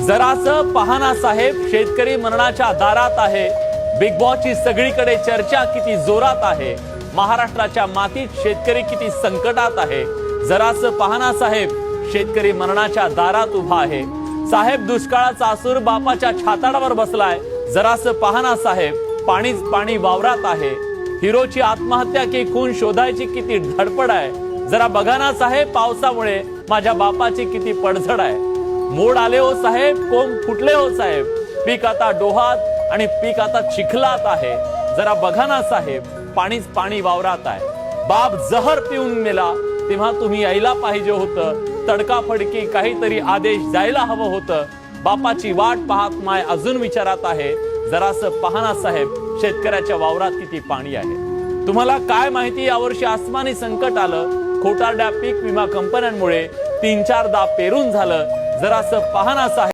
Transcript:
जरासं पहाना साहेब, शेतकरी मरणाच्या दारात आहे। बिग बॉसची सगळीकडे चर्चा किती जोरात आहे। महाराष्ट्राच्या मातीत शेतकरी किती संकटात आहे। जरासं पहाना साहेब, शेतकरी मरणाच्या दारात उभा आहे। साहेब दुष्काळाचा असूर बापाच्या छाताडावर बसलाय। जरासं पहाना साहेब, पाणीच पाणी वावरात आहे। हिरोची आत्महत्या की खून शोधायची किती धडपड आहे। जरा बघा ना साहेब, पावसामुळे माझ्या बापाची किती पडझड आहे। मोड आले हो साहेब, कोंब फुटले हो साहेब, पीक आता डोहात आणि पीक आता चिखलात आहे। जरा बघा ना साहेब, पाणीच पाणी वावरात आहे। बाप जहर पिऊन मेला तेव्हा तुम्ही यायला पाहिजे होतं। तडकाफडकी काहीतरी आदेश द्यायला हवं होतं। बापाची वाट पाहत माय अजून विचारात आहे। जरासं पहाना साहेब, शेतकऱ्याच्या वावरात किती पाणी आहे। तुम्हाला काय माहिती, यावर्षी आसमानी संकट आलं। खोटारड्या पीक विमा कंपन्यांमुळे 3-4दा पेरून झालं। जरासं पहाना साहेब।